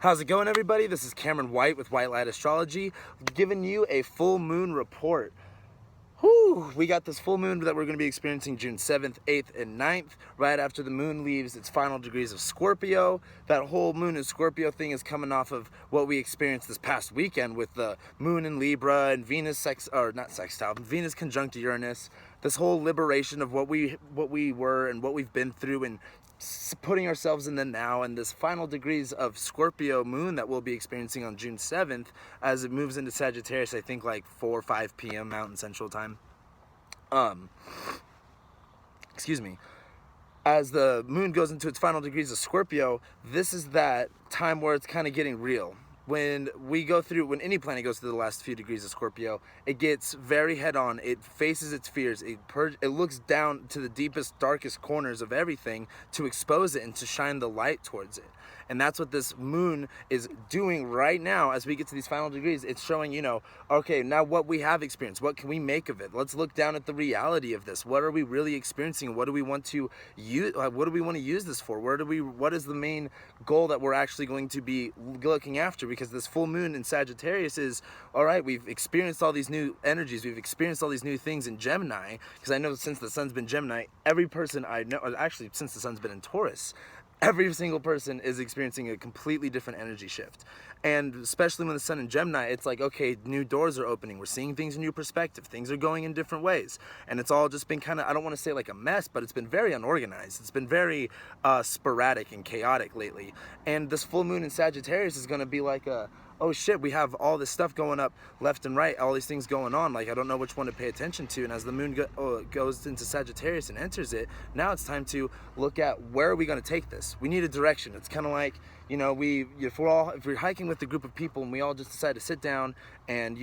How's it going, everybody? This is Cameron White with White Light Astrology, giving you a full moon report. Whew, we got this full moon that we're going to be experiencing June 7th, 8th, and 9th, right after the moon leaves its final degrees of Scorpio. That whole moon in Scorpio thing is coming off of what we experienced this past weekend with the moon in Libra and Venus Venus conjunct Uranus. This whole liberation of what we were and what we've been through, and putting ourselves in the now, and this final degrees of Scorpio moon that we'll be experiencing on June 7th as it moves into Sagittarius, I think like 4 or 5 p.m. Mountain Central Time. Excuse me. As the moon goes into its final degrees of Scorpio, this is that time where it's kind of getting real. When any planet goes through the last few degrees of Scorpio, it gets very head-on. It faces its fears. It looks down to the deepest, darkest corners of everything to expose it and to shine the light towards it. And that's what this moon is doing right now as we get to these final degrees. It's showing, okay, now what we have experienced, what can we make of it? Let's look down at the reality of this. What are we really experiencing? What do we want to use? What do we want to use this for? What is the main goal that we're actually going to be looking after? Because this full moon in Sagittarius is, all right, we've experienced all these new energies. We've experienced all these new things in Gemini. Because I know since the sun's been Gemini, every person I know, actually since the sun's been in Taurus, every single person is experiencing a completely different energy shift. And especially when the sun in Gemini, it's like, okay, new doors are opening. We're seeing things in new perspective. Things are going in different ways. And it's all just been kind of, I don't want to say like a mess, but it's been very unorganized. It's been very sporadic and chaotic lately. And this full moon in Sagittarius is going to be like oh shit, we have all this stuff going up left and right, all these things going on, like I don't know which one to pay attention to. And as the moon goes into Sagittarius and enters it, now it's time to look at where are we going to take this. We need a direction. It's kind of like, if we're hiking with a group of people and we all just decide to sit down and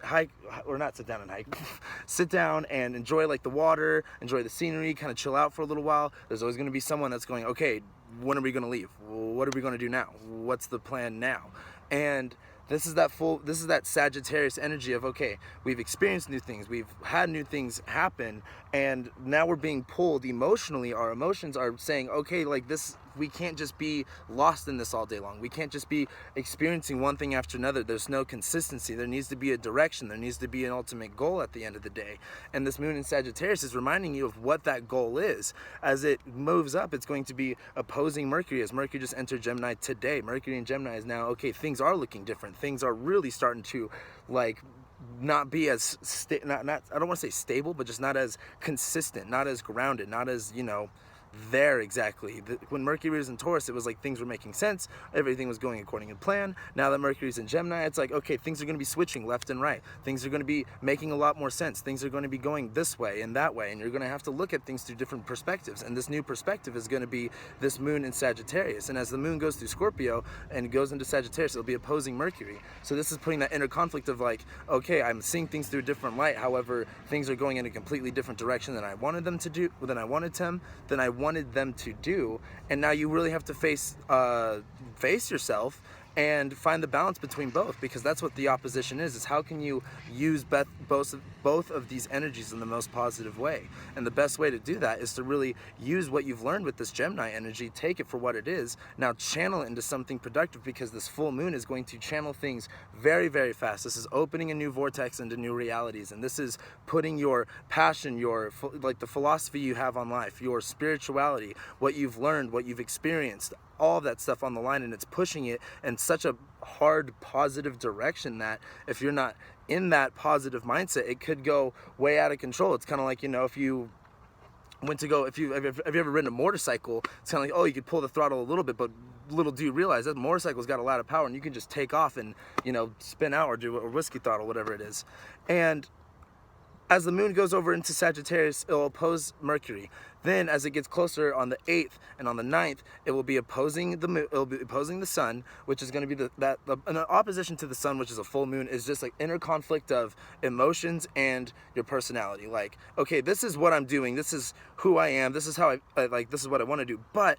hike, or not sit down and hike, sit down and enjoy like the water, enjoy the scenery, kind of chill out for a little while, there's always going to be someone that's going, okay, when are we going to leave? What are we going to do now? What's the plan now? And this is that Sagittarius energy of, okay, we've experienced new things, we've had new things happen, and now we're being pulled emotionally. Our emotions are saying, okay, like this, we can't just be lost in this all day long. We can't just be experiencing one thing after another. There's no consistency. There needs to be a direction. There needs to be an ultimate goal at the end of the day. And this moon in Sagittarius is reminding you of what that goal is. As it moves up, it's going to be opposing Mercury, as Mercury just entered Gemini today. Mercury in Gemini is now, okay, things are looking different. Things are really starting to like not be as I don't want to say stable, but just not as consistent, not as grounded, not as there exactly. When Mercury was in Taurus, it was like things were making sense, everything was going according to plan. Now that Mercury's in Gemini, it's like, okay, things are going to be switching left and right. Things are going to be making a lot more sense. Things are going to be going this way and that way, and you're going to have to look at things through different perspectives. And this new perspective is going to be this moon in Sagittarius. And as the moon goes through Scorpio and goes into Sagittarius, it'll be opposing Mercury. So this is putting that inner conflict of like, okay, I'm seeing things through a different light, however things are going in a completely different direction than I wanted them to do, than I wanted them to do. And now you really have to face yourself and find the balance between both, because that's what the opposition is how can you use both of these energies in the most positive way. And the best way to do that is to really use what you've learned with this Gemini energy, take it for what it is, now channel it into something productive, because this full moon is going to channel things very, very fast. This is opening a new vortex into new realities, and this is putting your passion, the philosophy you have on life, your spirituality, what you've learned, what you've experienced, all of that stuff on the line, and it's pushing it in such a hard positive direction that if you're not in that positive mindset, it could go way out of control. It's kind of like, if you have you ever ridden a motorcycle, it's kind of like, oh, you could pull the throttle a little bit, but little do you realize that motorcycle's got a lot of power, and you can just take off and spin out or do a whiskey throttle, whatever it is. And as the moon goes over into Sagittarius, it will oppose Mercury. Then, as it gets closer on the 8th and on the 9th, it will be opposing the moon. It will be opposing the sun, which is going to be an opposition to the sun, which is a full moon, is just like inner conflict of emotions and your personality. Like, okay, this is what I'm doing. This is who I am. This is how I like. This is what I want to do. But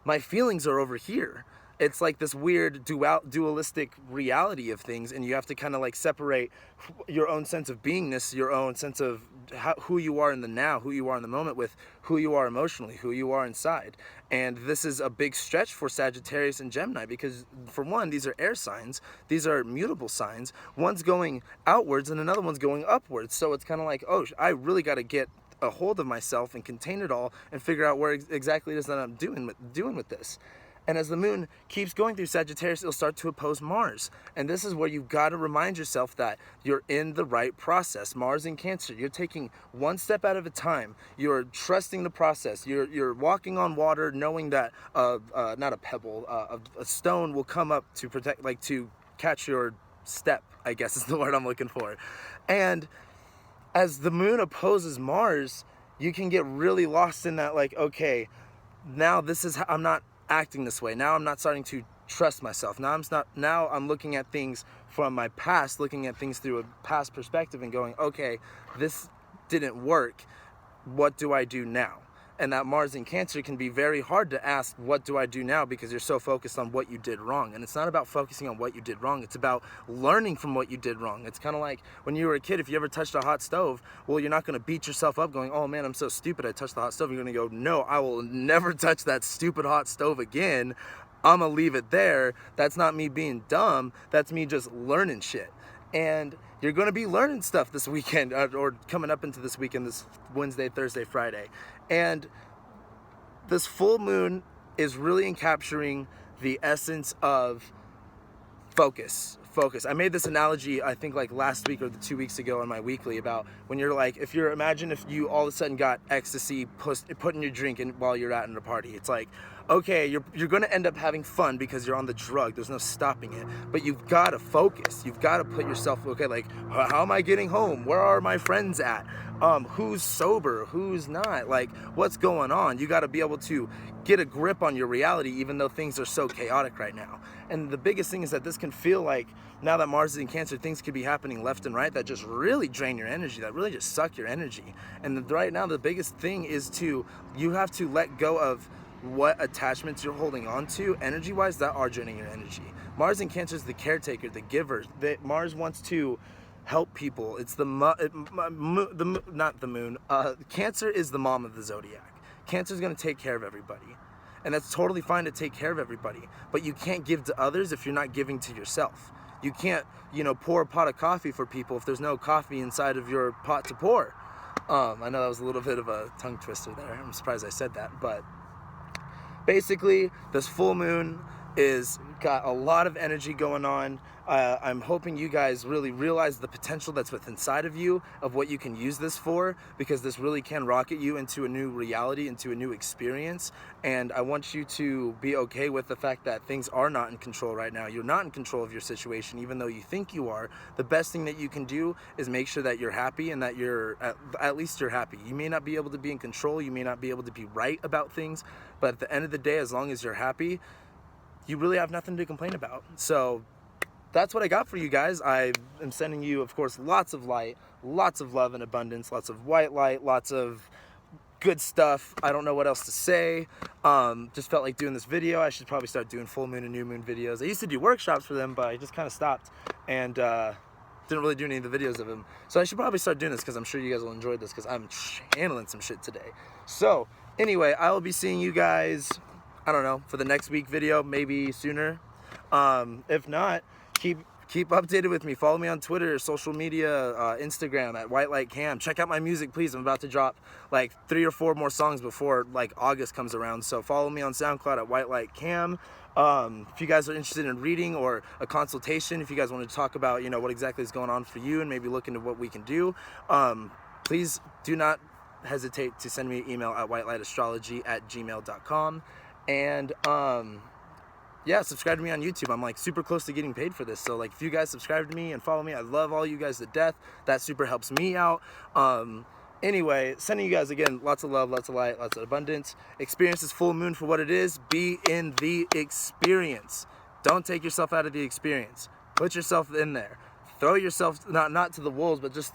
my feelings are over here. it's like this weird dualistic reality of things, and you have to kind of like separate your own sense of beingness, your own sense of who you are in the now, who you are in the moment, with who you are emotionally, who you are inside. And this is a big stretch for Sagittarius and Gemini, because for one, these are air signs, these are mutable signs, one's going outwards and another one's going upwards. So it's kind of like, oh, I really got to get a hold of myself and contain it all and figure out where exactly it is that I'm doing with this. And as the moon keeps going through Sagittarius, it'll start to oppose Mars. And this is where you've got to remind yourself that you're in the right process. Mars in Cancer, you're taking one step at a time. You're trusting the process. You're walking on water, knowing that not a pebble, a stone will come up to protect, like to catch your step, I guess is the word I'm looking for. And as the moon opposes Mars, you can get really lost in that, like, okay, now this is how I'm not acting this way. Now I'm not starting to trust myself. Now I'm looking at things from my past, looking at things through a past perspective and going, okay, this didn't work. What do I do now? And that Mars in Cancer can be very hard to ask, what do I do now? Because you're so focused on what you did wrong. And it's not about focusing on what you did wrong. It's about learning from what you did wrong. It's kind of like when you were a kid, if you ever touched a hot stove, well, you're not going to beat yourself up going, oh man, I'm so stupid, I touched the hot stove. You're going to go, no, I will never touch that stupid hot stove again. I'm going to leave it there. That's not me being dumb. That's me just learning shit. And you're going to be learning stuff this weekend, or coming up into this weekend, this Wednesday, Thursday, Friday. And this full moon is really encapturing the essence of focus. I made this analogy, I think like last week or 2 weeks ago on my weekly, about when you're like, imagine if you all of a sudden got ecstasy put in your drink while you're at a party. It's like, okay, you're going to end up having fun because you're on the drug. There's no stopping it. But you've got to focus. You've got to put yourself, okay, like, how am I getting home? Where are my friends at? Who's sober? Who's not? Like, what's going on? You got to be able to get a grip on your reality, even though things are so chaotic right now. And the biggest thing is that this can feel like, now that Mars is in Cancer, things could be happening left and right that just really drain your energy, that really just suck your energy. And right now, the biggest thing is you have to let go of what attachments you're holding on to energy-wise that are draining your energy. Mars in Cancer is the caretaker, the giver. Mars wants to help people. It's not the moon. Cancer is the mom of the zodiac. Cancer is going to take care of everybody. And that's totally fine to take care of everybody. But you can't give to others if you're not giving to yourself. You can't, pour a pot of coffee for people if there's no coffee inside of your pot to pour. I know that was a little bit of a tongue twister there. I'm surprised I said that. But basically, this full moon is got a lot of energy going on. I'm hoping you guys really realize the potential that's within inside of you, of what you can use this for, because this really can rocket you into a new reality, into a new experience. And I want you to be okay with the fact that things are not in control right now. You're not in control of your situation, even though you think you are. The best thing that you can do is make sure that you're happy, and that you're at least you're happy. You may not be able to be in control, you may not be able to be right about things, but at the end of the day, as long as you're happy, you really have nothing to complain about. So that's what I got for you guys. I am sending you, of course, lots of light, lots of love and abundance, lots of white light, lots of good stuff. I don't know what else to say. Just felt like doing this video. I should probably start doing full moon and new moon videos. I used to do workshops for them, but I just kind of stopped and didn't really do any of the videos of them. So I should probably start doing this, because I'm sure you guys will enjoy this, because I'm channeling some shit today. So anyway, I will be seeing you guys, I don't know, for the next week video, maybe sooner. If not, keep updated with me. Follow me on Twitter, social media, Instagram at White Light Cam. Check out my music, please. I'm about to drop like 3 or 4 more songs before like August comes around. So follow me on SoundCloud at White Light Cam. If you guys are interested in reading or a consultation, if you guys want to talk about, what exactly is going on for you and maybe look into what we can do, please do not hesitate to send me an email at whitelightastrology@gmail.com. And yeah, subscribe to me on YouTube. I'm like super close to getting paid for this. So like, if you guys subscribe to me and follow me, I love all you guys to death. That super helps me out. Anyway, sending you guys again lots of love, lots of light, lots of abundance. Experience this full moon for what it is. Be in the experience. Don't take yourself out of the experience. Put yourself in there. Throw yourself not to the wolves, but just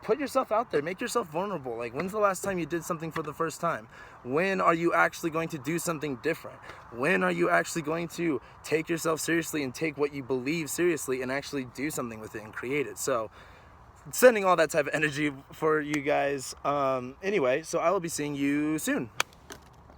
put yourself out there, make yourself vulnerable. Like, when's the last time you did something for the first time? When are you actually going to do something different? When are you actually going to take yourself seriously and take what you believe seriously and actually do something with it and create it? So sending all that type of energy for you guys. Anyway, so I will be seeing you soon.